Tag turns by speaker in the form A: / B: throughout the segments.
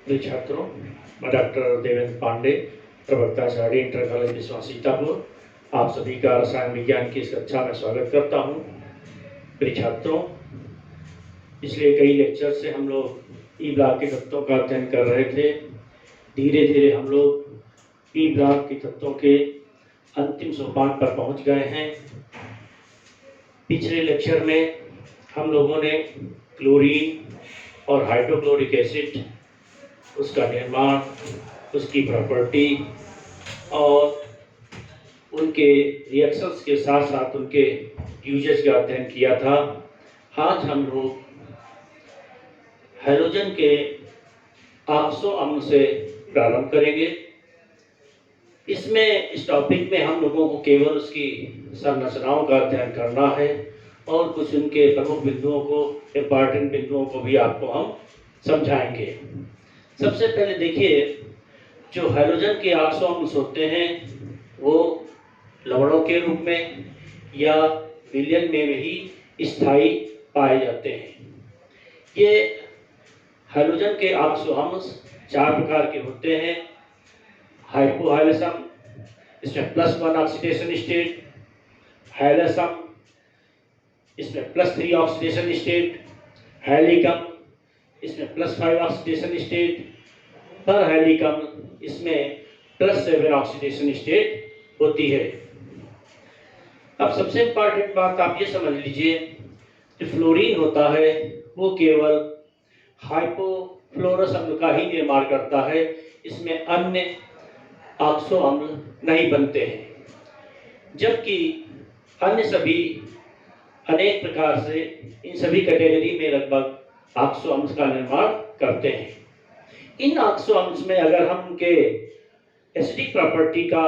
A: प्रिय छात्रों, मैं डॉक्टर देवेंद्र पांडे, प्रवक्ता आचार्य इंटर कॉलेज विश्वा सीतापुर, आप सभी का रसायन विज्ञान की इस कक्षा में स्वागत करता हूं। प्रिय छात्रों, पिछले कई लेक्चर से हम लोग ई ब्लॉक के तत्वों का अध्ययन कर रहे थे। धीरे धीरे हम लोग ई ब्लॉक के तत्वों के अंतिम सोपान पर पहुंच गए हैं। पिछले लेक्चर में हम लोगों ने क्लोरीन और हाइड्रोक्लोरिक एसिड, उसका निर्माण, उसकी प्रॉपर्टी और उनके रिएक्शंस के साथ साथ उनके यूजेस का अध्ययन किया था। आज हम लोग हैलोजन के ऑक्सो अम्ल से प्रारंभ करेंगे। इस टॉपिक में हम लोगों को केवल उसकी संरचनाओं का अध्ययन करना है और कुछ उनके प्रमुख बिंदुओं को, इम्पॉर्टेंट बिंदुओं को भी आपको हम समझाएंगे। सबसे पहले देखिए, जो हैलोजन के ऑक्सो अम्ल होते हैं वो लवणों के रूप में या विलयन में ही स्थायी पाए जाते हैं। ये हैलोजन के ऑक्सो अम्ल 4 प्रकार के होते हैं। हाइपोहैलसम, इसमें +1 ऑक्सीडेशन स्टेट, हैलसम, इसमें +3 ऑक्सीडेशन स्टेट, हैलिकम, इसमें +5 ऑक्सीडेशन स्टेट, पर हैलिकम, इसमें +7 ऑक्सीडेशन स्टेट होती है। अब सबसे इम्पॉर्टेंट बात आप ये समझ लीजिए, जो फ्लोरीन होता है वो केवल हाइपोफ्लोरस अम्ल का ही निर्माण करता है, इसमें अन्य ऑक्सो अम्ल नहीं बनते हैं। जबकि अन्य सभी अनेक प्रकार से इन सभी कैटेगरी में लगभग ऑक्सो अम्ल का निर्माण करते हैं। इन ऑक्सो अम्ल में अगर हम उनके एसिडिक प्रॉपर्टी का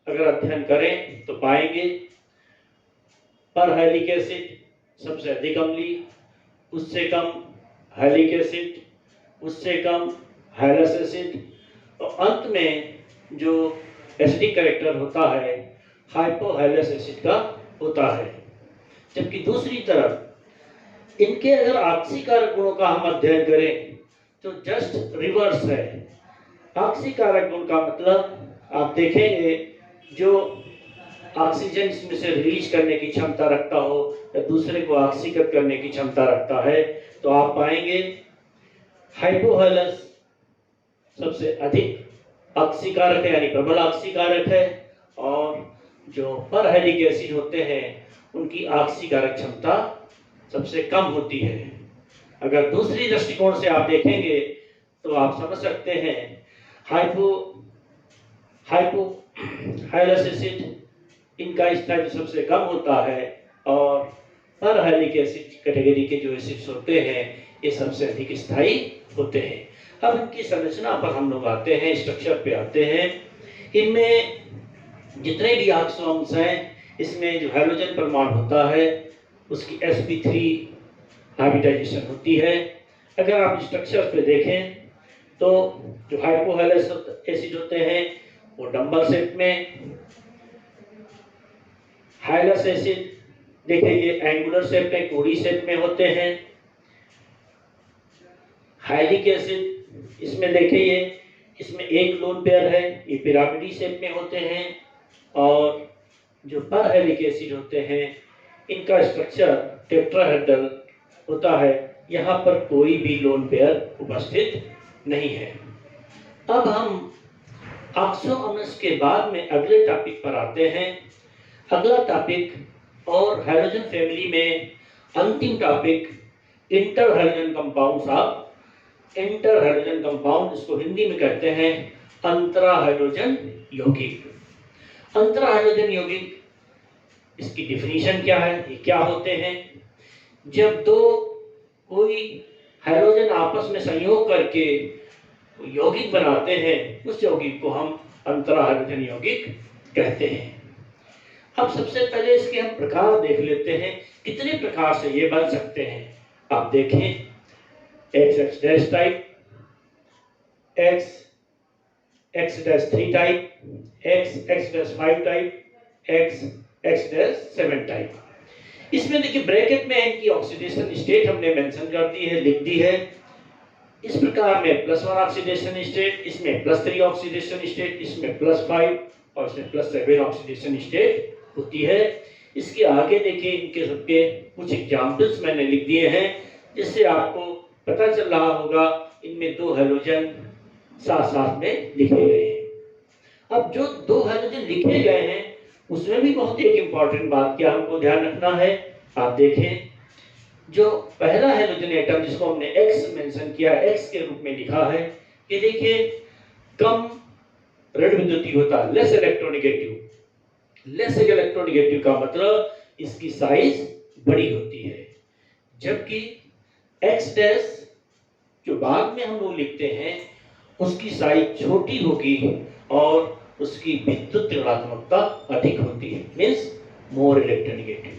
A: अगर अध्ययन करें तो पाएंगे परहैलिक एसिड सबसे अधिक अम्लीय, उससे कम हैलिक एसिड, उससे कम हैलस एसिड, और अंत में जो एसिडिक कैरेक्टर होता है हाइपोहैलस एसिड का होता है। जबकि दूसरी तरफ इनके अगर ऑक्सीकारक गुणों का हम अध्ययन करें तो जस्ट रिवर्स है। ऑक्सीकारक गुण का मतलब आप देखेंगे, जो ऑक्सीजन इसमें से रिलीज करने की क्षमता रखता हो या दूसरे को ऑक्सीकृत करने की क्षमता रखता है, तो आप पाएंगे हाइपोहैलस सबसे अधिक ऑक्सीकारक है, यानी प्रबल ऑक्सीकारक है, और जो परहैलिक एसिड होते हैं उनकी ऑक्सीकारक क्षमता सबसे कम होती है। अगर दूसरी दृष्टिकोण से आप देखेंगे तो आप समझ सकते हैं हाइपोहैलस एसिड इनका स्थायित्व सबसे कम होता है, और परहैलिक एसिड कैटेगरी के जो एसिड्स होते हैं ये सबसे अधिक स्थायी होते हैं। अब इनकी संरचना पर हम लोग आते हैं, स्ट्रक्चर पे आते हैं। इनमें जितने भी ऑक्सो अम्ल हैं, इसमें जो हैलोजन परमाणु होता है उसकी sp3 हाइब्रिडाइजेशन होती है। अगर आप स्ट्रक्चर पे देखें तो जो हाइपोहैलस एसिड होते हैं वो डंबल शेप में, हैलस एसिड देखिए ये एंगुलर शेप में, कोड़ी शेप में होते हैं। हैलिक एसिड इसमें देखिए इसमें एक लोन पेयर है, ये पिरामिडी शेप में होते हैं। और जो परहैलिक एसिड होते हैं इनका स्ट्रक्चर टेट्राहेड्रल होता है, यहाँ पर कोई भी लोन पेयर उपस्थित नहीं है। अब हम ऑक्सो अम्लस के बाद में अगले टॉपिक पर आते हैं। अगला टॉपिक और हैलोजन फैमिली में अंतिम topic inter halogen compounds of inter halogen compound, इसको हिंदी में कहते हैं अंतरा हैलोजन यौगिक। अंतरा हैलोजन यौगिक, इसकी डिफिनीशन क्या है, ये क्या होते हैं? जब दो कोई हैलोजन आपस में संयोग करके यौगिक बनाते हैं, उस यौगिक को हम अंतरा हैलोजन यौगिक कहते हैं। अब सबसे पहले इसके हम प्रकार देख लेते हैं, कितने प्रकार से ये बन सकते हैं। आप देखें, XX- type, XX-3 type, XX-5 type, XX-7 type. इसमें देखिए ब्रैकेट में इनकी ऑक्सीडेशन स्टेट हमने मेंशन कर दी है, लिख दी है। इस प्रकार में +1 ऑक्सीडेशन स्टेट, इसमें +3 ऑक्सीडेशन स्टेट, इसमें +5 और इसमें +7 ऑक्सीडेशन स्टेट होती है। इसके आगे देखिए इनके सबके कुछ एग्जाम्पल्स मैंने लिख दिए हैं, जिससे आपको पता चल रहा होगा इनमें 2 हैलोजन साथ साथ में लिखे गए हैं। अब जो 2 हैलोजन लिखे गए हैं उसमें भी बहुत एक इम्पॉर्टेंट बात क्या हमको ध्यान रखना है। आप देखें, जो पहला हैलोजन एटम जिसको हमने X मेंशन किया, X के रूप में लिखा है, ये देखिए कम ऋण विद्युतीय होता है, लेस इलेक्ट्रोनेगेटिव। लेस इलेक्ट्रोनेगेटिव का मतलब इसकी साइज बड़ी होती है, जबकि X डैश जो बाद में हम लोग लिखते हैं उसकी साइज छोटी होगी और उसकी विद्युत ऋणात्मकता अधिक होती है, मीन्स मोर इलेक्ट्रोनेगेटिव।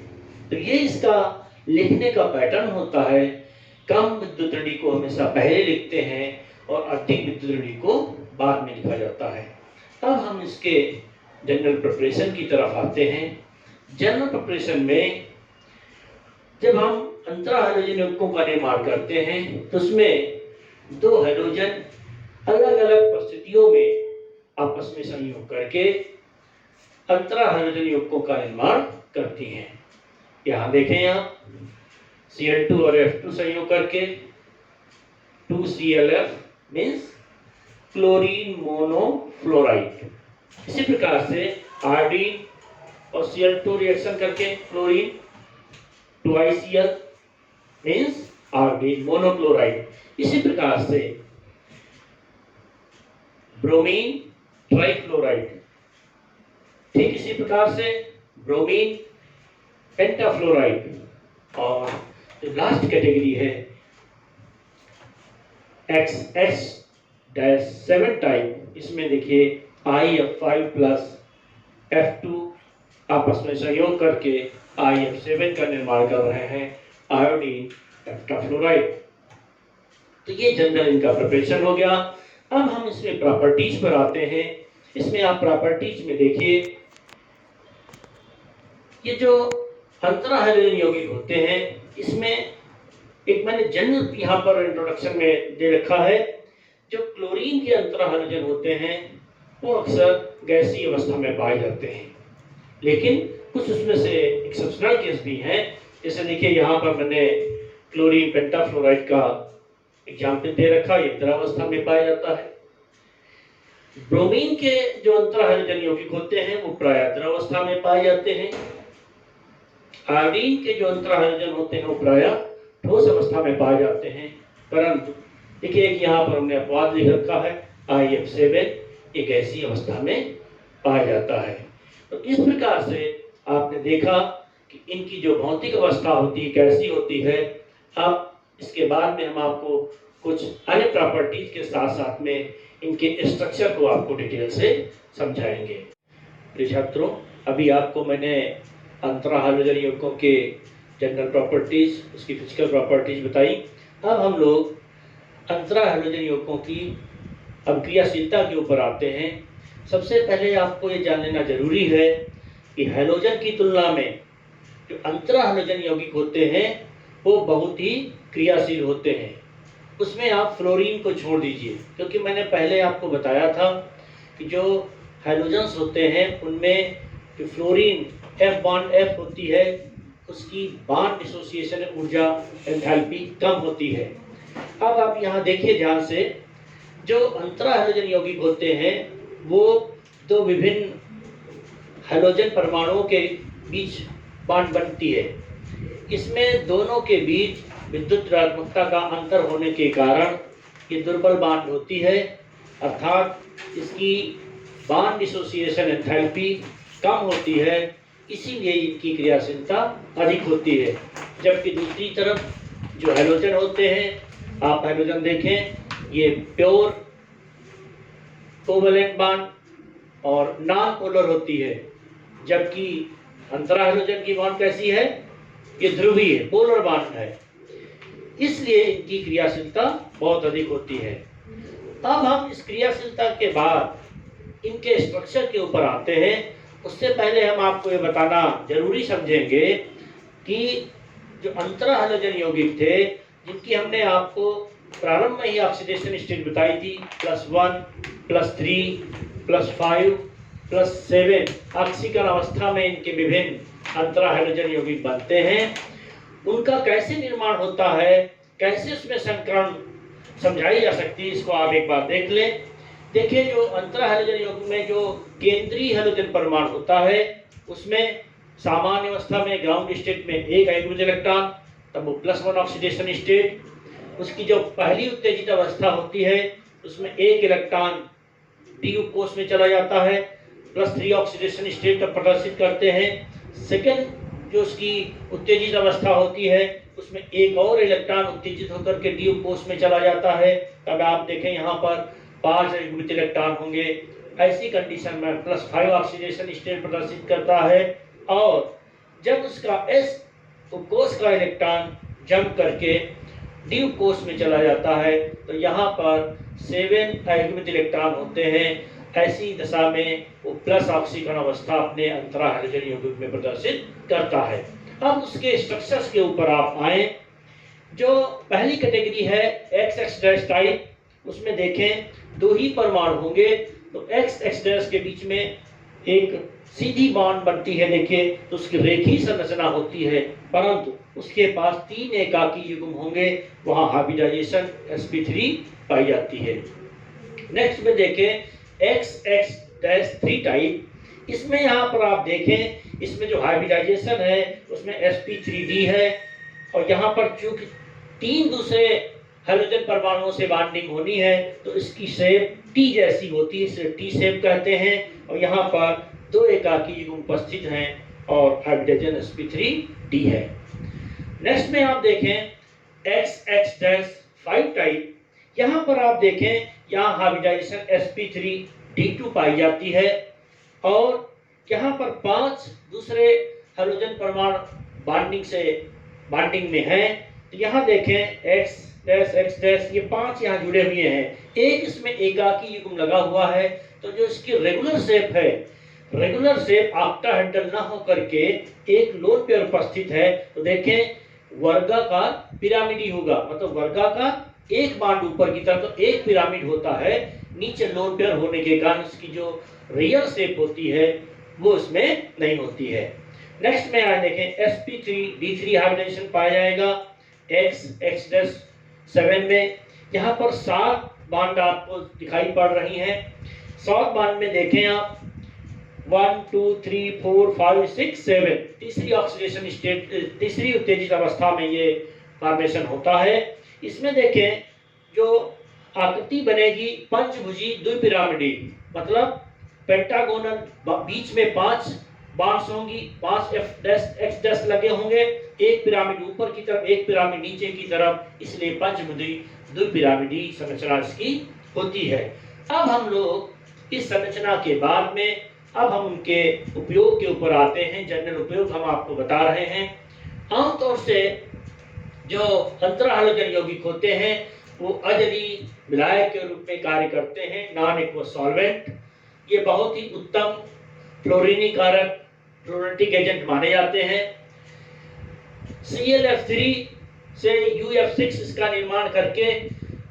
A: तो ये इसका लिखने का पैटर्न होता है। कम विद्युत ऋणी को हमेशा पहले लिखते हैं और अधिक विद्युत ऋणी को बाद में लिखा जाता है। अब हम इसके जनरल प्रिपरेशन की तरफ आते हैं। जनरल प्रिपरेशन में जब हम अंतरा हैलोजन यौगिकों का निर्माण करते हैं तो उसमें 2 हैलोजन अलग अलग परिस्थितियों में आपस में संयोग करके अंतरा हैलोजन यौगिकों का निर्माण करती हैं। यहाँ देखें आप Cl2 और F2 संयोग करके 2ClF मीन्स क्लोरीन मोनोफ्लोराइड। इसी प्रकार से आयोडीन और Cl2 रिएक्शन करके chlorine 2ICl means iodine monochloride. इसी प्रकार से ब्रोमीन ट्राइफ्लोराइड, ठीक इसी प्रकार से ब्रोमीन पेंटाफ्लोराइड। और जो लास्ट कैटेगरी है XX-7 टाइप, इसमें देखिए IF5 प्लस F2 आपस में संयोग करके IF7 का निर्माण कर रहे हैं, आयोडीन पेंटाफ्लोराइड। तो ये जनरल इनका प्रिपरेशन हो गया। अब हम इसमें प्रॉपर्टीज पर आते हैं। इसमें आप प्रॉपर्टीज में देखिए, ये जो अंतरा हैलोजन यौगिक होते हैं इसमें एक मैंने जनरल यहाँ पर इंट्रोडक्शन में दे रखा है। जो क्लोरीन के अंतरा हैलोजन होते हैं वो अक्सर गैसीय अवस्था में पाए जाते हैं, लेकिन कुछ उसमें से एक्सेप्शनल केस भी हैं। जैसे देखिए यहाँ पर मैंने क्लोरीन पेंटाफ्लोराइड का एग्जाम्पल दे रखा, ये द्रवावस्था में पाया जाता है। ब्रोमीन के जो अंतरा हैलोजन यौगिक होते हैं वो प्रायः द्रवावस्था में पाए जाते हैं। आयोडीन के जो अंतरा हैलोजन होते हैं वो प्रायः ठोस अवस्था में पाए जाते हैं। परंतु देखिए एक यहाँ पर हमने अपवाद लिख रखा है, IF7 एक ऐसी अवस्था में पाया जाता है। तो इस प्रकार से आपने देखा कि इनकी जो भौतिक अवस्था होती है कैसी होती है। अब इसके बाद में हम आपको कुछ अन्य प्रॉपर्टीज के साथ साथ में इनके स्ट्रक्चर को आपको डिटेल से समझाएंगे। प्रिय छात्रों, अभी आपको मैंने अंतरा हैलोजन यौगिकों के जनरल प्रॉपर्टीज, उसकी फिजिकल प्रॉपर्टीज बताई। अब हम लोग अंतरा हैलोजन यौगिकों की अभिक्रियाशीलता के ऊपर आते हैं। सबसे पहले आपको ये जान लेना जरूरी है कि हैलोजन की तुलना में जो अंतरा हैलोजन यौगिक होते हैं वो बहुत ही क्रियाशील होते हैं। उसमें आप फ्लोरीन को छोड़ दीजिए, क्योंकि मैंने पहले आपको बताया था कि जो हैलोजन्स होते हैं उनमें जो फ्लोरीन F बॉन्ड F होती है उसकी बॉन्ड डिसोसिएशन ऊर्जा एंथैल्पी कम होती है। अब आप यहाँ देखिए ध्यान से, जो अंतरा हैलोजन यौगिक होते हैं वो 2 विभिन्न हैलोजन परमाणुओं के बीच बॉन्ड बनती है। इसमें दोनों के बीच विद्युत ऋणात्मकता का अंतर होने के कारण ये दुर्बल बॉन्ड होती है, अर्थात इसकी बॉन्ड डिसोसिएशन एंथैल्पी कम होती है, इसीलिए इनकी क्रियाशीलता अधिक होती है। जबकि दूसरी तरफ जो हैलोजन होते हैं, आप हैलोजन देखें, ये प्योर कोवैलेंट बॉन्ड और नॉन पोलर होती है, जबकि अंतरा हैलोजन की बॉन्ड कैसी है, ये ध्रुवीय है, पोलर बॉन्ड है, इसलिए इनकी क्रियाशीलता बहुत अधिक होती है। अब हम इस क्रियाशीलता के बाद इनके स्ट्रक्चर के ऊपर आते हैं। उससे पहले हम आपको ये बताना जरूरी समझेंगे कि जो अंतरा हैलोजन यौगिक थे जिनकी हमने आपको प्रारंभ में ही ऑक्सीडेशन स्टेट बताई थी, +1, +3, +5, +7 ऑक्सीकरण अवस्था में इनके विभिन्न अंतरा हाइड्रोजन यौगिक बनते हैं। उनका कैसे निर्माण होता है, कैसे उसमें संकरण समझाई जा सकती है, इसको आप एक बार देख लें। देखिए, जो अंतरा हाइड्रोजन यौगिक में जो केंद्रीय हाइड्रोजन परमाणु होता है, उसमें सामान्य अवस्था में ग्राउंड स्टेट में एक हाइड्रोजन इलेक्ट्रॉन, तब वो +1 ऑक्सीडेशन स्टेट। उसकी जो पहली उत्तेजित अवस्था होती है, उसमें एक इलेक्ट्रॉन डी कोष में चला जाता है, +3 ऑक्सीडेशन स्टेट तक प्रदर्शित करते हैं। सेकेंड जो उसकी उत्तेजित अवस्था होती है, उसमें एक और इलेक्ट्रॉन उत्तेजित होकर के डी कोष में चला जाता है। तब आप देखें यहाँ पर 5 युग्मित इलेक्ट्रॉन होंगे। ऐसी कंडीशन में +5 ऑक्सीडेशन स्टेट प्रदर्शित करता है। और जब उसका एस कोष का इलेक्ट्रॉन जंप करके डी कोष में चला जाता है, तो यहाँ पर 7 युग्मित इलेक्ट्रॉन होते हैं। ऐसी दशा में वो प्लस ऑक्सीकरण अवस्था अपने अंतरा हाइड्रोजन यौगिक में प्रदर्शित करता है। अब उसके स्ट्रक्चर्स के ऊपर आप आए। जो पहली कैटेगरी है XX- टाइप, उसमें देखें 2 ही परमाणु होंगे, तो XX- के बीच में एक सीधी बॉन्ड बनती है। देखिए, तो उसकी रेखीय संरचना होती है, परंतु उसके पास 3 एकाकी युग्म होंगे, वहां हाइब्रिडाइजेशन sp3 पाई जाती है। नेक्स्ट में देखें XX-3 टाइप, इसमें यहाँ पर आप देखें, इसमें जो हाइब्रिडाइजेशन है उसमें sp3d है, और यहाँ पर चूंकि 3 दूसरे हाइड्रोजन परमाणुओं से बॉन्डिंग होनी है, तो इसकी शेप टी जैसी होती है, इसे टी शेप कहते हैं। और यहाँ पर 2 एकाकी युग्म उपस्थित हैं और हाइब्रिडाइजेशन sp3d है। नेक्स्ट में आप देखें XX-5 टाइप, यहाँ पर आप देखें, यहाँ हाइब्रिडाइजेशन sp3d2 पाई जाती है, और यहाँ पर 5 दूसरे हाइड्रोजन परमाणु बॉन्डिंग में हैं। तो यहाँ देखें X- ये 5 यहाँ जुड़े हुए हैं, एक इसमें एकाकी युग्म लगा हुआ है। तो जो इसकी रेगुलर शेप है, रेगुलर शेप ऑक्टाहेड्रल ना हो करके एक लोन पेयर उपस्थित है, तो देखें वर्गाकार पिरामिडी होगा, मतलब वर्गाकार एक बांड ऊपर की तरफ, तो एक पिरामिड होता है, नीचे लोन पेयर होने के कारण उसकी जो रियल शेप होती है वो इसमें नहीं होती है। नेक्स्ट में आए देखें sp3d3 हाइब्रिडाइजेशन पाया जाएगा XX-7 में। यहाँ पर 7 बांड आपको दिखाई पड़ रही हैं। 7 बांड में देखें आप 1 2 3 4 5 6 7 तीसरी ऑक्सीडेशन स्टेट, तीसरी उत्तेजित अवस्था में ये फॉर्मेशन होता है। इसमें देखें जो आकृति बनेगी पंचभुजी द्विपिरामिडी, मतलब पेंटागोनल, बीच में 5 बॉन्ड्स होंगी, 5 X- लगे होंगे, एक पिरामिड ऊपर की तरफ, एक पिरामिड नीचे की तरफ, इसलिए पंचभुजी द्विपिरामिडी संरचना इसकी होती है। अब हम लोग इस संरचना के बाद में अब हम उनके उपयोग के ऊपर आते हैं। जनरल उपयोग हम आपको बता रहे हैं। आमतौर से जो अंतरा हाइड्रोजन यौगिक होते हैं वो अजली विलायक के रूप में कार्य करते हैं, नॉन एक्वस सॉल्वेंट। ये बहुत ही उत्तम फ्लोरीनीकारक फ्लोरेटिक एजेंट माने जाते हैं। ClF3 से UF6 इसका निर्माण करके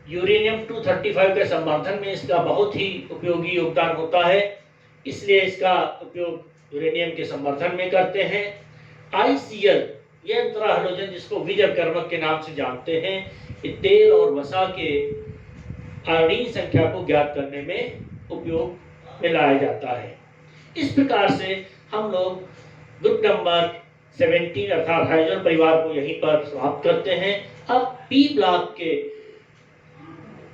A: यूरेनियम 235 के संवर्धन में इसका बहुत ही उपयोगी योगदान होता है, इसलिए इसका उपयोग यूरेनियम के संवर्धन में करते हैं। ICl, ये अंतरा हाइड्रोजन जिसको विजयकर्मक के नाम से जानते हैं, ये तेल और वसा के आयोडीन संख्या को ज्ञात करने में उपयोग में लाया जाता है। इस प्रकार से हम लोग ग्रुप नंबर 17 अर्थात हाइड्रोजन परिवार को यहीं पर समाप्त करते हैं। अब P ब्लॉक के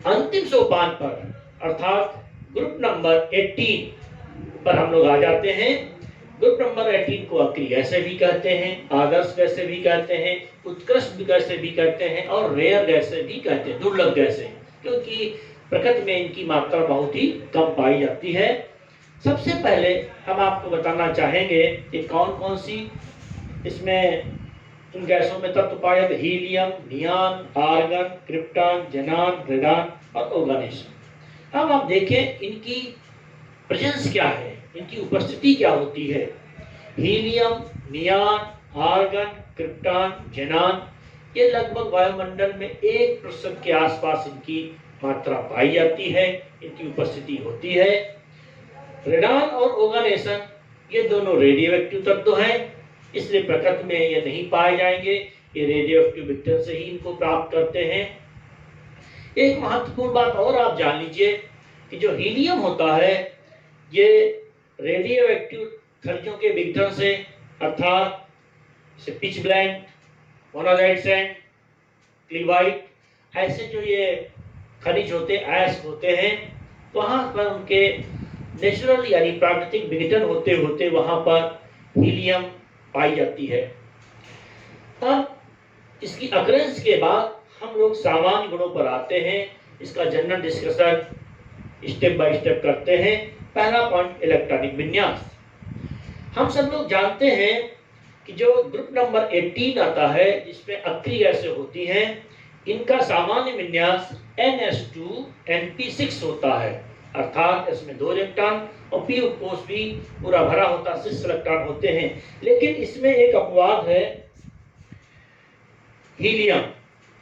A: अंतिम सोपान पर अर्थात ग्रुप नंबर 18 पर हम लोग आ जाते हैं। ग्रुप नंबर 18 को अक्रिय गैसें भी कहते हैं, आदर्श गैसें भी कहते हैं, उत्कृष्ट गैसें भी कहते हैं, और रेयर गैसें भी कहते हैं, दुर्लभ गैसें, क्योंकि प्रकृति में इनकी मात्रा बहुत ही कम पाई जाती है। सबसे पहले हम आपको बताना चाहेंगे कि कौन कौन सी इसमें उन गैसों में तत्व पाए जाते, हीलियम, नियान, आर्गन, क्रिप्टॉन, जेनान, रेडान और ओर्गानेशन। अब आप देखें इनकी प्रेजेंस क्या है, इनकी उपस्थिति क्या होती है। हीलियम, नियान, आर्गन, क्रिप्टॉन, जेनान, ये लगभग वायुमंडल में 1% के आसपास इनकी मात्रा पाई जाती है, इनकी उपस्थिति होती है। रेडान और ओगानेसन ये दोनों रेडियो एक्टिव तत्व हैं, इसलिए प्रकृति में ये नहीं पाए जाएंगे, ये रेडियो एक्टिव विघटन से ही इनको प्राप्त करते हैं। एक महत्वपूर्ण बात और आप जान लीजिए कि जो हीलियम होता है ये रेडियो एक्टिव खनिजों के विघटन से, अर्थात पिच ब्लैंक, मोनाजाइट सैंड, क्लीवाइट, ऐसे जो ये खनिज होते ऐश होते हैं, वहाँ पर उनके नेचुरल यानी प्राकृतिक विघटन होते होते वहाँ पर हीलियम पाई जाती है। अब इसकी अकरेंस के बाद हम लोग सामान्य गुणों पर आते हैं, इसका general discussion step by step करते हैं। पहला पॉइंट, इलेक्ट्रॉनिक विन्यास। हम सब लोग जानते हैं कि जो ग्रुप नंबर 18 आता है जिसमें अक्रिय गैसें होती हैं, इनका सामान्य विन्यास NS2 होता है, अर्थात इसमें 2 इलेक्ट्रॉन और p उपकोष भी पूरा भरा होता, 6 इलेक्ट्रॉन होते हैं। लेकिन इसमें एक अपवाद है, हीलियम।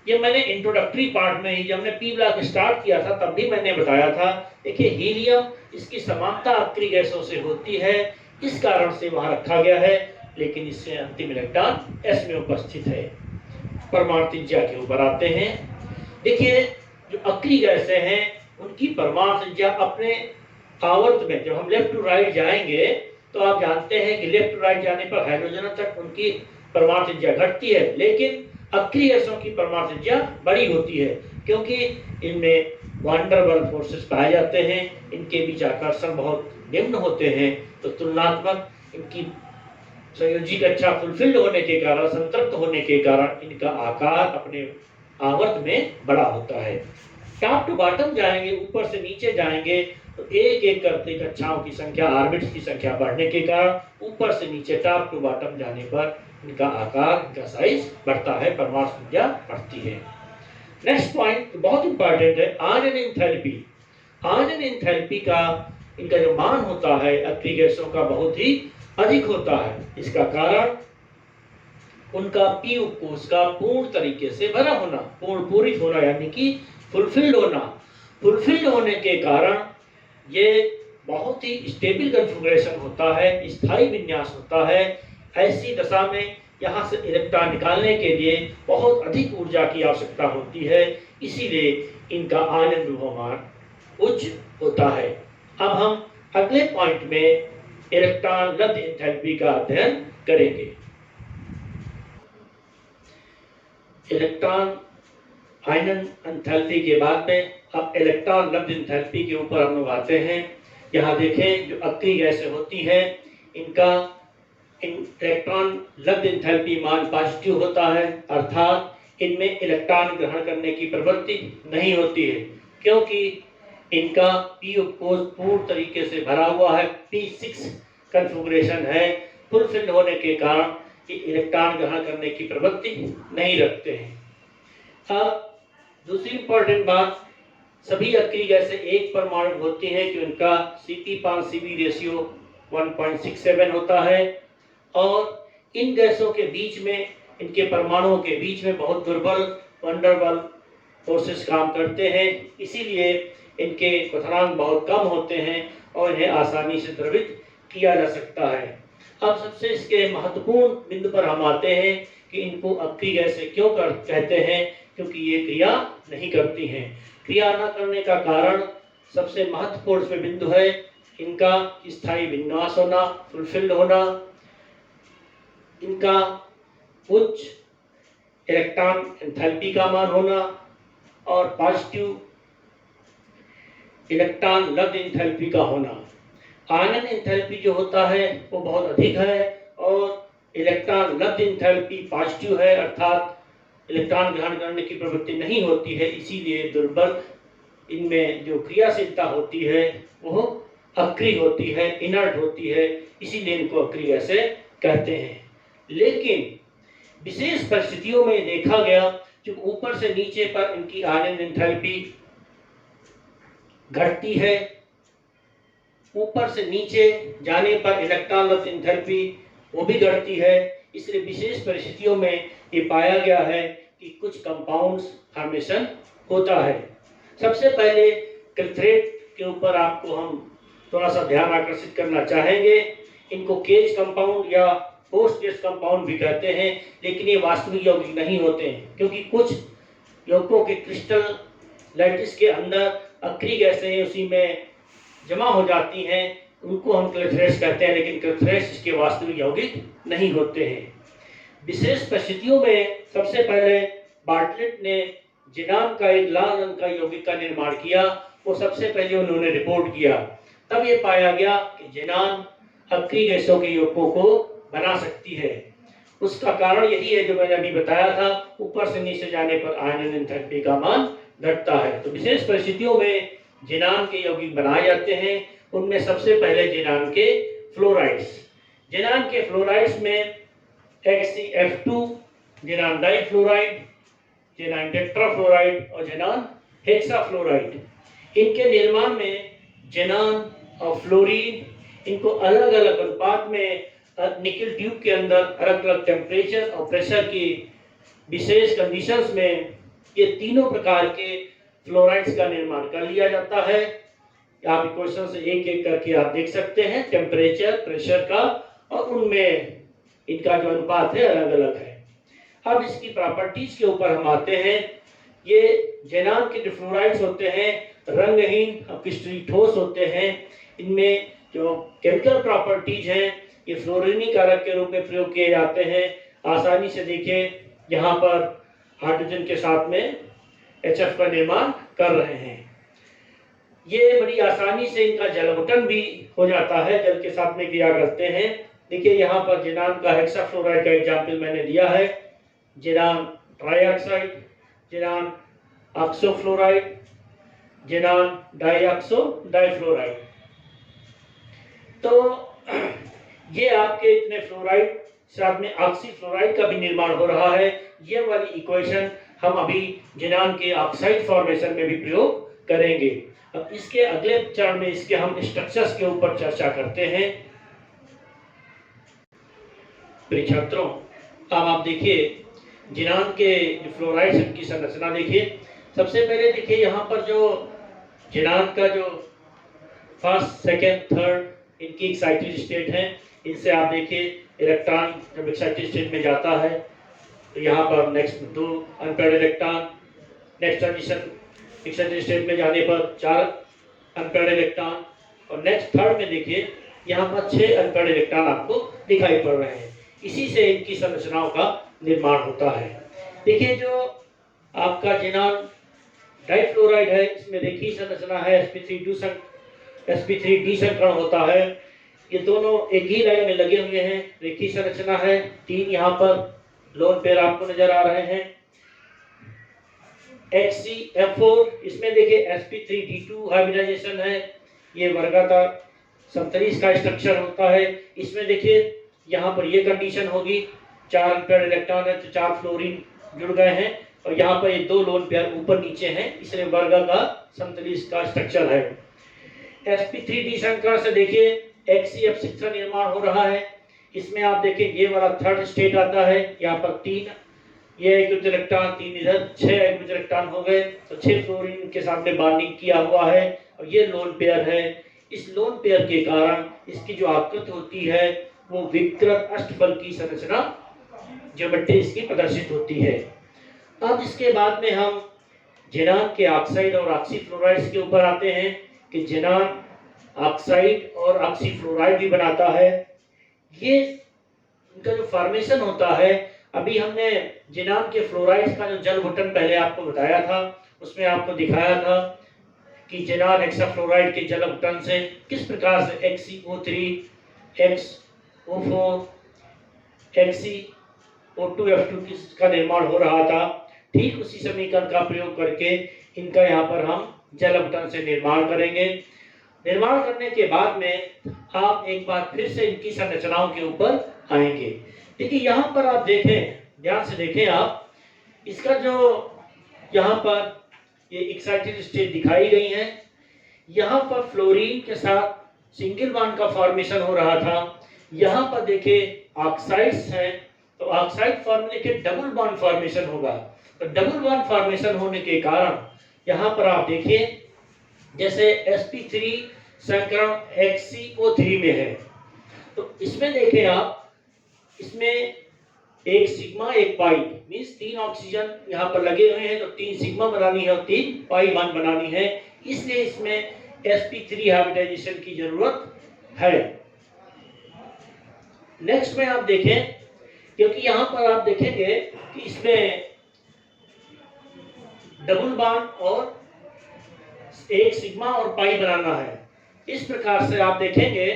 A: ये मैंने इंट्रोडक्टरी पार्ट में ही जब मैं पी ब्लॉक स्टार्ट किया था तब भी मैंने बताया था। देखिए हीलियम इसकी समानता अक्रिय गैसों से होती है, इस कारण से वहां रखा गया है, लेकिन इससे अंतिम इलेक्ट्रॉन s में उपस्थित है। परमाणु त्रिज्या के ऊपर आते हैं। देखिए जो अक्रिय गैसें हैं उनकी परमाणु त्रिज्या अपने आवर्त में, जब हम लेफ्ट टू राइट जाएंगे तो आप जानते हैं कि लेफ्ट टू राइट जाने पर हाइड्रोजन तक उनकी परमाणु त्रिज्या घटती है, लेकिन अक्रिय गैसों की परमाणु त्रिज्या बड़ी होती है, क्योंकि इनमें वांडरवॉल फोर्सेस पाए जाते हैं, इनके बीच आकर्षण बहुत निम्न होते हैं, तो तुलनात्मक इनकी संयोजी कक्षा फुलफिल्ड होने के कारण, संतृप्त होने के कारण इनका आकार अपने आवर्त में बड़ा होता है। टॉप टू बॉटम जाएंगे, ऊपर से नीचे जाएंगे तो एक एक करते कक्षाओं की संख्या, ऑर्बिट्स की संख्या बढ़ने के कारण ऊपर से नीचे टॉप टू बॉटम जाने पर इनका आकार, इनका साइज बढ़ता है, परमाणु संख्या बढ़ती है। नेक्स्ट पॉइंट बहुत इंपॉर्टेंट है, आयन एंथैल्पी। आयन एंथैल्पी का इनका जो मान होता है अक्रिय गैसों का बहुत ही अधिक होता है। इसका कारण उनका p उपकोष का पूर्ण तरीके से भरा होना, पूरित होना, यानी कि फुलफिल्ड होना। फुलफिल्ड होने के कारण ये बहुत ही स्टेबल कॉन्फ़िगरेशन होता है, स्थायी विन्यास होता है। ऐसी दशा में यहाँ से इलेक्ट्रॉन निकालने के लिए बहुत अधिक ऊर्जा की आवश्यकता होती है, इसीलिए इनका आयन द्रव्यमान उच्च होता है। अब हम अगले पॉइंट में इलेक्ट्रॉन लब्ध एंथैल्पी का अध्ययन करेंगे। इलेक्ट्रॉन आयन एंथैल्पी के बाद में अब इलेक्ट्रॉन लब्ध एंथैल्पी के ऊपर हम लोग आते हैं। यहाँ देखें जो अक्रिय गैसें होती हैं इनका इलेक्ट्रॉन लब्ध एंथैल्पी मान पॉजिटिव होता है, अर्थात इनमें इलेक्ट्रॉन ग्रहण करने की प्रवृत्ति नहीं होती है, क्योंकि इनका p उपकोष पूर्ण तरीके से भरा हुआ है, p6 कॉन्फ़िगरेशन है। फुलफिल्ड होने के कारण ये इलेक्ट्रॉन ग्रहण करने की प्रवृत्ति नहीं रखते हैं। अब दूसरी इंपॉर्टेंट बात, सभी अक्रिय गैसें एक परमाणु होती हैं कि उनका Cp5Cv रेशियो 1.67 होता है, और इन गैसों के बीच में, इनके परमाणुओं के बीच में बहुत दुर्बल वंडरवॉल फोर्सेस काम करते हैं, इसीलिए इनके क्वथनांक बहुत कम होते हैं और इन्हें आसानी से द्रवित किया जा सकता है। अब सबसे इसके महत्वपूर्ण बिंदु पर हम आते हैं कि इनको अक्रिय गैसें क्यों कहते हैं, क्योंकि ये क्रिया नहीं करती हैं। क्रिया न करने का कारण सबसे महत्वपूर्ण इसमें बिंदु है इनका स्थायी विन्यास होना, फुलफिल्ड होना, इनका उच्च इलेक्ट्रॉन एंथैल्पी का मान होना और पॉजिटिव इलेक्ट्रॉन लब्ध एंथैल्पी का होना। आयन एंथैल्पी जो होता है वो बहुत अधिक है और इलेक्ट्रॉन लब्ध एंथैल्पी पॉजिटिव है, अर्थात इलेक्ट्रॉन ग्रहण करने की प्रवृत्ति नहीं होती है, इसीलिए दुर्बल इनमें जो क्रियाशीलता होती है वो अक्रिय होती है, इनर्ट होती है, इसीलिए इनको अक्रिय गैसें कहते हैं। लेकिन विशेष परिस्थितियों में देखा गया कि ऊपर से नीचे पर इनकी आयन एंथैल्पी घटती है, ऊपर से नीचे जाने पर इलेक्ट्रॉन लब्ध एंथैल्पी वो भी घटती है। इसलिए विशेष परिस्थितियों में ये पाया गया है कि कि कुछ कंपाउंड्स फॉर्मेशन होता है। सबसे पहले क्लेथरेट के ऊपर आपको हम थोड़ा सा ध्यान आकर्षित करना चाहेंगे। इनको केज कंपाउंड या पोस्ट केज कंपाउंड भी कहते हैं, लेकिन ये वास्तविक यौगिक नहीं होते हैं, क्योंकि कुछ यौगिकों के क्रिस्टल लैटिस के अंदर अक्रिय गैसें उसी में जमा हो जाती हैं, उनको हम क्लेथरेट्स कहते हैं, लेकिन क्लेथरेट्स इसके वास्तविक यौगिक नहीं होते हैं। विशेष परिस्थितियों में सबसे पहले बार्टलेट ने जिनान का एक लाल रंग का यौगिक का निर्माण किया। वो सबसे पहले उन्होंने रिपोर्ट किया, तब ये पाया गया कि जिनान अक्रिय गैसों के यौगिकों को बना सकती है। उसका कारण यही है जो मैंने अभी बताया था, ऊपर से नीचे जाने पर आयनन एंथैल्पी का मान घटता है। तो विशेष परिस्थितियों में जिनान के यौगिक बनाए जाते हैं। उनमें सबसे पहले जिनान के फ्लोराइड्स। जिनान के फ्लोराइड्स में HCF2, जिनान डाइफ्लोराइड, जिनान टेट्राफ्लोराइड और जिनान हेक्साफ्लोराइड। इनके निर्माण में जिनान और फ्लोरीन, इनको अलग अलग अनुपात में निकल ट्यूब के अंदर अलग अलग टेम्परेचर और प्रेशर की विशेष कंडीशंस में ये तीनों प्रकार के फ्लोराइड्स का निर्माण कर लिया जाता है। आप क्वेश्चन से एक एक करके आप देख सकते हैं टेम्परेचर, प्रेशर का, और उनमें इनका जो अनुपात है अलग अलग है। अब इसकी प्रॉपर्टीज के ऊपर हम आते हैं। ये जिनान के जो फ्लोराइड्स होते हैं रंगहीन और क्रिस्टलीय ठोस होते हैं। इनमें जो केमिकल प्रॉपर्टीज हैं ये फ्लोरीनी कारक के रूप में प्रयोग किए जाते हैं। आसानी से देखिए, यहाँ पर हाइड्रोजन के साथ में HF का निर्माण कर रहे हैं। ये बड़ी आसानी से इनका जलवटन भी हो जाता है, जल के साथ में क्रिया करते हैं। देखिए यहाँ पर जिनान का हेक्साफ्लोराइड का एग्जाम्पल मैंने दिया है, जिनान ट्राइऑक्साइड, जिनान ऑक्सोफ्लोराइड, जिनान डाइऑक्सो डाइफ्लोराइड। तो ये आपके इतने फ्लोराइड साथ में ऑक्सीफ्लोराइड का भी निर्माण हो रहा है। ये वाली इक्वेशन हम अभी जिनान के ऑक्साइड फॉर्मेशन में भी प्रयोग करेंगे। अब इसके अगले चरण में इसके हम स्ट्रक्चर्स के ऊपर चर्चा करते हैं। प्रिय छात्रों, अब आप देखिए जिनान के फ्लोराइड्स की संरचना देखिए। सबसे पहले देखिए यहाँ पर जो जिनान का जो फर्स्ट, सेकेंड, थर्ड इनकी एक्साइटेड स्टेट है। इनसे आप देखिए इलेक्ट्रॉन जब एक्साइटेड स्टेट में जाता है तो यहाँ पर next 2 unpaired electron, next transition excited state में जाने पर 4 अनपेयर्ड इलेक्ट्रॉन, और नेक्स्ट थर्ड में देखिए यहाँ पर 6 अनपेयर्ड इलेक्ट्रॉन आपको दिखाई पड़ रहे हैं। इसी से इनकी संरचनाओं का निर्माण होता है। देखिए जो आपका जिनान डाइफ्लोराइड है, इसमें रेखीय संरचना है, sp3d संकरण होता है। ये दोनों एक ही लाइन में लगे हुए हैं, रेखीय संरचना है। 3 यहाँ पर लोन पेयर आपको नजर आ रहे हैं। HCF4, इसमें देखिए sp3d2 हाइब्रिडाइजेशन है। ये वर्गाकार समतलीय का स्ट्रक्चर होता है। इसमें देखिए यहाँ पर ये कंडीशन होगी, 4 अनपेयर्ड इलेक्ट्रॉन है तो 4 फ्लोरीन जुड़ गए हैं, और यहाँ पर ये 2 लोन पेयर ऊपर नीचे हैं, इसलिए वर्गाकार समतलीय का स्ट्रक्चर है। sp3d संकरण से देखिए HCF6 का निर्माण हो रहा है। इसमें आप देखिए ये वाला थर्ड स्टेट आता है। यहाँ पर 3 ये एक इलेक्ट्रॉन, 3 इधर, 6 एक इलेक्ट्रॉन हो गए, तो 6 फ्लोरीन के साथ में बॉन्डिंग किया हुआ है, और ये लोन पेयर है। इस लोन पेयर के कारण इसकी जो आकृति होती है वो विकृत अष्टफल की संरचना ज्योमेट्री इसकी प्रदर्शित होती है। अब इसके बाद में हम जिनान के ऑक्साइड और ऑक्सीफ्लोराइड्स के ऊपर आते हैं कि जिनान ऑक्साइड और ऑक्सीफ्लोराइड भी बनाता है। ये इनका जो फॉर्मेशन होता है, अभी हमने जिनान के फ्लोराइड्स का जो जल घुटन पहले आपको बताया था, उसमें आपको दिखाया था कि जिनान हेक्साफ्लोराइड के जल घुटन से किस प्रकार से HCO3, XO4, HCO2F2 का निर्माण हो रहा था। ठीक उसी समीकरण का प्रयोग करके इनका यहाँ पर हम जल घुटन से निर्माण करेंगे। निर्माण करने के बाद में आप एक बार फिर से इनकी संरचनाओं के ऊपर आएंगे। देखिए यहाँ पर आप देखें, ध्यान से देखें आप, इसका जो यहाँ पर ये एक्साइटेड स्टेट दिखाई गई है, यहाँ पर फ्लोरीन के साथ सिंगल बॉन्ड का फॉर्मेशन हो रहा था। यहाँ पर देखिए ऑक्साइड्स हैं, तो ऑक्साइड फॉर्मूले के डबल बॉन्ड फॉर्मेशन होगा। तो डबल बॉन्ड फॉर्मेशन होने के कारण यहाँ पर आप देखिए जैसे sp3 संकरण HCO3 में है, तो इसमें देखें आप, इसमें एक सिग्मा एक पाई मीन्स 3 ऑक्सीजन यहाँ पर लगे हुए हैं, तो 3 सिग्मा बनानी है और 3 पाई बॉन्ड बनानी है, इसलिए इसमें sp3 हाइब्रिडाइजेशन की जरूरत है। नेक्स्ट में आप देखें, क्योंकि यहाँ पर आप देखेंगे कि इसमें डबल बॉन्ड और एक सिग्मा और पाई बनाना है, इस प्रकार से आप देखेंगे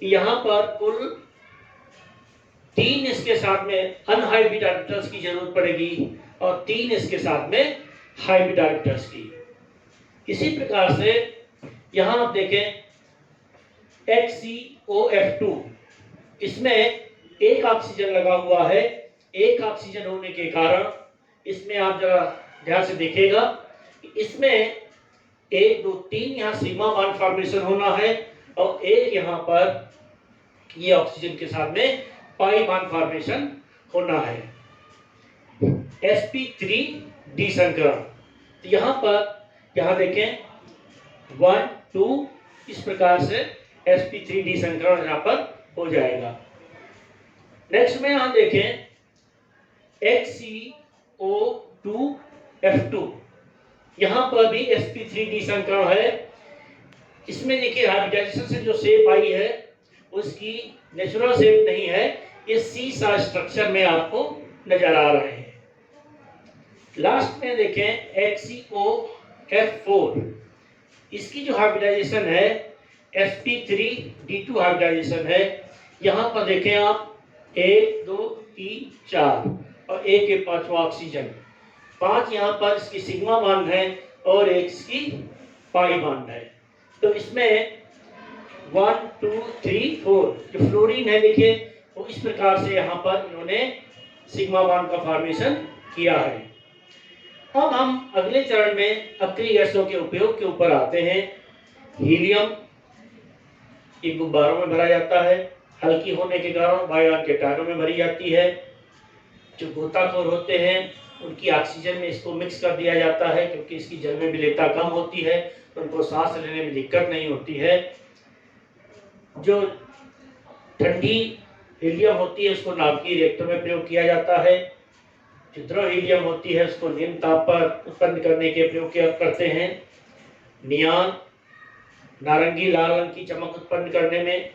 A: कि यहाँ पर कुल 3 इसके साथ में अनहाइब्रिड ऑर्बिटल्स की जरूरत पड़ेगी और 3 इसके साथ में हाइब्रिड ऑर्बिटल्स की। इसी प्रकार से यहाँ आप देखें HCOF2, इसमें एक ऑक्सीजन लगा हुआ है, एक ऑक्सीजन होने के कारण इसमें आप जरा ध्यान से देखिएगा कि इसमें 1 2 3 यहाँ सिग्मा बॉन्ड फॉर्मेशन होना है और एक यहाँ पर ये ऑक्सीजन के साथ में पाई बॉन्ड फॉर्मेशन होना है, sp3 डिसंकरण। तो यहाँ पर यहाँ देखें 1 2 इस प्रकार से sp3 डिसंकरण यहाँ पर हो जाएगा। नेक्स्ट में यहाँ देखें HCO2F2, यहाँ पर भी sp3 डिसंकरण है। इसमें देखिए हाइब्रिडाइजेशन से जो शेप आई है उसकी नेचुरल शेप नहीं है, ये सी सा स्ट्रक्चर में आपको नजर आ रहे हैं। लास्ट में देखें HCOF4, इसकी जो हाइब्रिडाइजेशन है sp3D2 हाइब्रिडाइजेशन है। यहाँ पर देखें आप 1 2 3 4 और एक के पांचवा ऑक्सीजन, 5 यहाँ पर इसकी सिग्मा बॉन्ड है और एक इसकी पाई बॉन्ड है। तो इसमें 1 2 3 4 जो फ्लोरीन है देखिए, तो इस प्रकार से यहाँ पर इन्होंने सिग्मा बॉन्ड का फॉर्मेशन किया है। अब हम अगले चरण में अक्रिय गैसों के उपयोग के ऊपर आते हैं। हीलियम ये गुब्बारों में भरा जाता है, हल्की होने के कारण बायोन के टायरों में भरी जाती है। जो गोताखोर होते हैं उनकी ऑक्सीजन में इसको मिक्स कर दिया जाता है, क्योंकि इसकी जल में विलेयता कम होती है तो उनको सांस लेने में दिक्कत नहीं होती है। जो ठंडी हीलियम होती है उसको नाभिकीय रिएक्टर में प्रयोग किया जाता है। जो द्रव हीलियम होती है उसको निम्न ताप पर उत्पन्न करने के प्रयोग करते हैं। नियान नारंगी लाल रंग की चमक उत्पन्न करने में,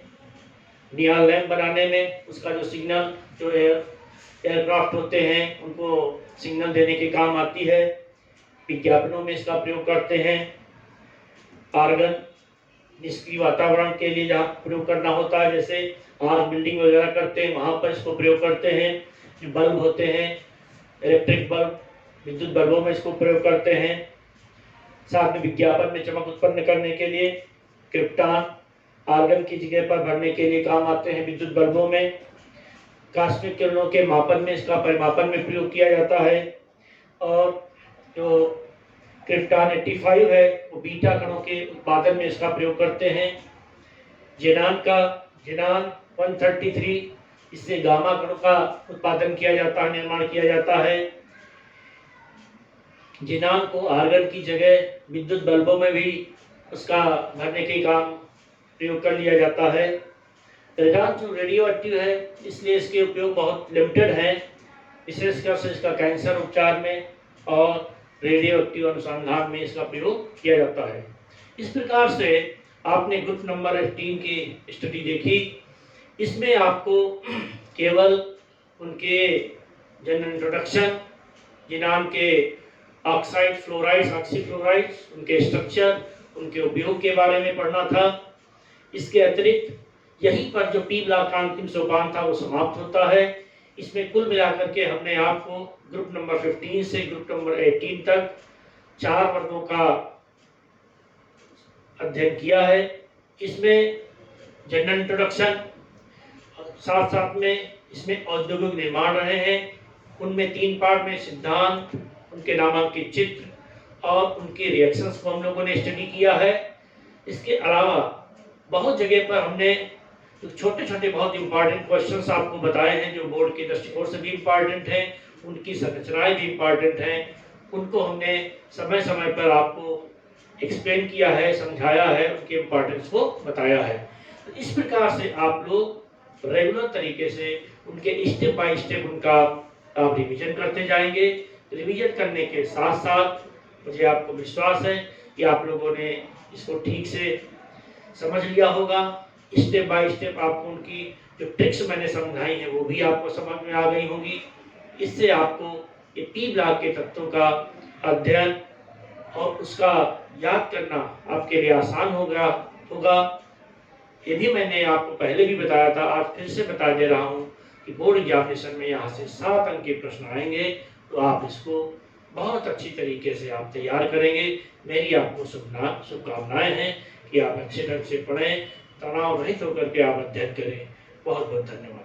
A: नियान लैंप बनाने में, उसका जो सिग्नल जो एयरक्राफ्ट होते हैं उनको सिग्नल देने के काम आती है। विज्ञापनों में इसका प्रयोग करते हैं। आर्गन निष्क्रिय वातावरण के लिए जहाँ प्रयोग करना होता है, जैसे आर्क बिल्डिंग वगैरह करते हैं वहाँ पर इसको प्रयोग करते हैं। जो बल्ब होते हैं इलेक्ट्रिक बल्ब, विद्युत बल्बों में इसको प्रयोग करते हैं। साथ में विज्ञापन में चमक उत्पन्न करने के लिए क्रिप्टॉन आर्गन की जगह पर भरने के लिए काम आते हैं विद्युत बल्बों में। कास्मिक किरणों के मापन में, इसका परिमापन में प्रयोग किया जाता है। और जो क्रिप्टॉन 85 है वो बीटा कणों के उत्पादन में इसका प्रयोग करते हैं। जेनान 133, इससे गामा कणों का उत्पादन किया जाता है, निर्माण किया जाता है। जेनान को आर्गन की जगह विद्युत बल्बों में भी उसका भरने के काम प्रयोग कर लिया जाता है। रेडान जो रेडियो एक्टिव है इसलिए इसके उपयोग बहुत लिमिटेड हैं, विशेषकर से इसका कैंसर उपचार में और रेडियो एक्टिव अनुसंधान में इसका प्रयोग किया जाता है। इस प्रकार से आपने ग्रुप नंबर 18 की स्टडी देखी। इसमें आपको केवल उनके जनरल इंट्रोडक्शन, जिनान के ऑक्साइड फ्लोराइड्स, ऑक्सीफ्लोराइड्स, उनके स्ट्रक्चर, उनके उपयोग के बारे में पढ़ना था। इसके अतिरिक्त यहीं पर जो पी ब्लॉक का अंतिम सोपान था वो समाप्त होता है। इसमें कुल मिलाकर के हमने आपको ग्रुप नंबर 15 से ग्रुप नंबर 18 तक 4 वर्गों का अध्ययन किया है। इसमें जनरल इंट्रोडक्शन, साथ साथ में इसमें औद्योगिक निर्माण रहे हैं, उनमें 3 पार्ट में सिद्धांत, उनके नामांकित चित्र और उनके रिएक्शंस को हम लोगों ने स्टडी किया है। इसके अलावा बहुत जगह पर हमने छोटे छोटे बहुत इंपॉर्टेंट क्वेश्चंस आपको बताए हैं जो बोर्ड के दृष्टिकोण से भी इंपॉर्टेंट हैं, उनकी संरचनाएं भी इम्पॉर्टेंट हैं, उनको हमने समय समय पर आपको एक्सप्लेन किया है, समझाया है, उनके इम्पॉर्टेंस को बताया है। तो इस प्रकार से आप लोग रेगुलर तरीके से उनके स्टेप बाय स्टेप उनका आप रिवीजन करते जाएंगे। रिवीजन करने के साथ साथ मुझे आपको विश्वास है कि आप लोगों ने इसको ठीक से समझ लिया होगा। स्टेप बाय स्टेप आपको उनकी जो ट्रिक्स मैंने समझाई हैं वो भी आपको समझ में आ गई होंगी। इससे आपको ये पी ब्लॉक के तत्वों का अध्ययन और उसका याद करना आपके लिए आसान होगा। ये भी मैंने आपको पहले भी बताया था, आज फिर से बता दे रहा हूँ कि बोर्ड एग्जामिनेशन में यहाँ से 7 अंक के प्रश्न आएंगे, तो आप इसको बहुत अच्छी तरीके से आप तैयार करेंगे। मेरी आपको शुभकामनाएं हैं कि आप अच्छे ढंग से पढ़ें, तनाव रहित होकर के आप अध्ययन करें। बहुत बहुत धन्यवाद।